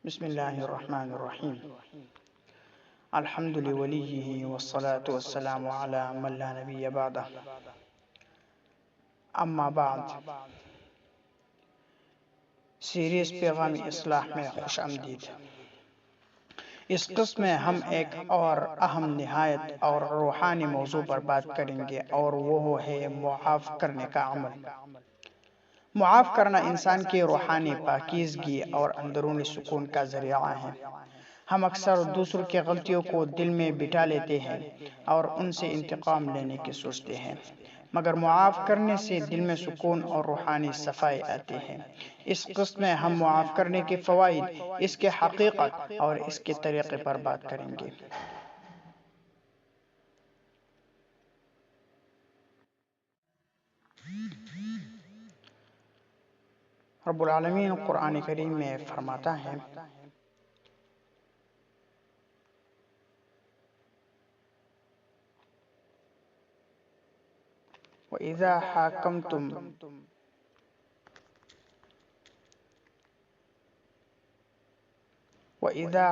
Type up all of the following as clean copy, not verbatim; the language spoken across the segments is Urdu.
بسم اللہ الرحمن الرحیم الحمد لولیہ والصلاة والسلام علی من لا نبی بعدہ اما بعد سیریز پیغام اصلاح میں خوش آمدید۔ اس قسم میں ہم ایک اور اہم نہایت اور روحانی موضوع پر بات کریں گے اور وہ ہے معاف کرنے کا عمل۔ معاف کرنا انسان کی روحانی پاکیزگی اور اندرونی سکون کا ذریعہ ہے۔ ہم اکثر دوسروں کی غلطیوں کو دل میں بٹھا لیتے ہیں اور ان سے انتقام لینے کی سوچتے ہیں، مگر معاف کرنے سے دل میں سکون اور روحانی صفائی آتی ہے۔ اس قسط میں ہم معاف کرنے کے فوائد، اس کے حقیقت اور اس کے طریقے پر بات کریں گے۔ رب العالمین قرآن کریم میں فرماتا ہے، وَإِذَا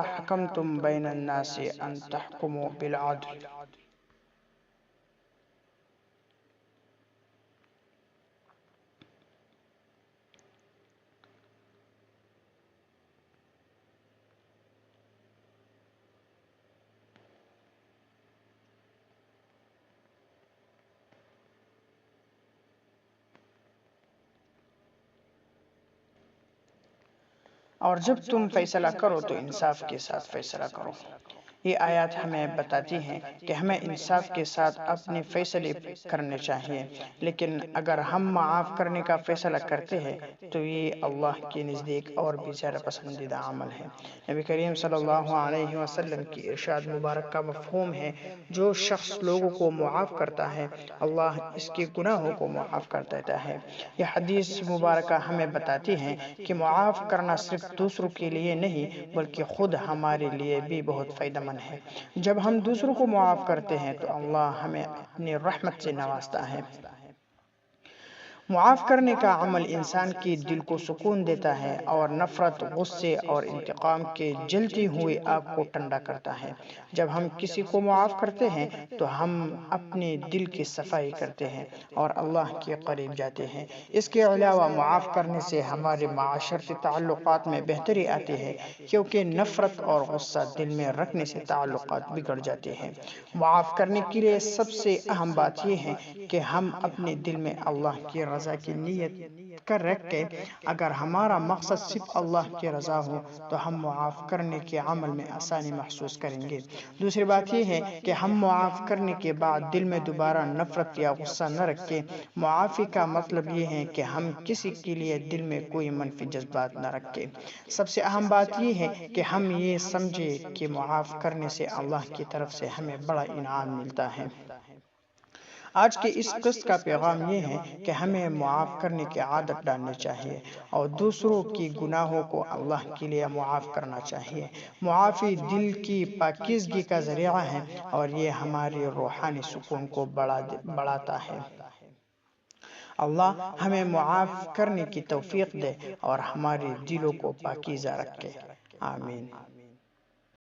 حَكَمْتُمْ بَيْنَ النَّاسِ أَن تَحْكُمُوا بِالْعَدْلِ۔ اور جب تم فیصلہ کرو تو انصاف کے ساتھ فیصلہ کرو۔ یہ آیات ہمیں بتاتی ہیں کہ ہمیں انصاف کے ساتھ اپنے فیصلے کرنے چاہیے، لیکن اگر ہم معاف کرنے کا فیصلہ کرتے ہیں تو یہ اللہ کے نزدیک اور بھی زیادہ پسندیدہ عمل ہے۔ نبی کریم صلی اللہ علیہ وسلم کی ارشاد مبارک کا مفہوم ہے، جو شخص لوگوں کو معاف کرتا ہے اللہ اس کے گناہوں کو معاف کر دیتا ہے۔ یہ حدیث مبارکہ ہمیں بتاتی ہے کہ معاف کرنا صرف دوسروں کے لیے نہیں بلکہ خود ہمارے لیے بھی بہت فائدہ مند ہے۔ جب ہم دوسروں کو معاف کرتے ہیں تو اللہ ہمیں اپنی رحمت سے نوازتا ہے۔ معاف کرنے کا عمل انسان کی دل کو سکون دیتا ہے اور نفرت، غصے اور انتقام کے جلتی ہوئی آگ کو ٹھنڈا کرتا ہے۔ جب ہم کسی کو معاف کرتے ہیں تو ہم اپنے دل کی صفائی کرتے ہیں اور اللہ کے قریب جاتے ہیں۔ اس کے علاوہ معاف کرنے سے ہمارے معاشرتی تعلقات میں بہتری آتی ہے، کیونکہ نفرت اور غصہ دل میں رکھنے سے تعلقات بگڑ جاتے ہیں۔ معاف کرنے کے لیے سب سے اہم بات یہ ہے کہ ہم اپنے دل میں اللہ کی رضا کی نیت کر رکھیں۔ اگر ہمارا مقصد صرف اللہ کی رضا ہو تو ہم معاف کرنے کے عمل میں آسانی محسوس کریں گے۔ دوسری بات یہ ہے کہ ہم معاف کرنے کے بعد دل میں دوبارہ نفرت یا غصہ نہ رکھیں۔ معافی کا مطلب یہ ہے کہ ہم کسی کے لیے دل میں کوئی منفی جذبات نہ رکھیں۔ سب سے اہم بات یہ ہے کہ ہم یہ سمجھیں کہ معاف کرنے سے اللہ کی طرف سے ہمیں بڑا انعام ملتا ہے۔ آج کے اس قسط کا پیغام یہ ہے کہ ہمیں معاف کرنے کی عادت ڈالنی چاہیے اور دوسروں کی گناہوں کو اللہ کے لیے معاف کرنا چاہیے۔ معافی دل کی پاکیزگی کا ذریعہ ہے اور یہ ہماری روحانی سکون کو بڑھاتا ہے۔ اللہ ہمیں معاف کرنے کی توفیق دے اور ہمارے دلوں کو پاکیزہ رکھے۔ آمین۔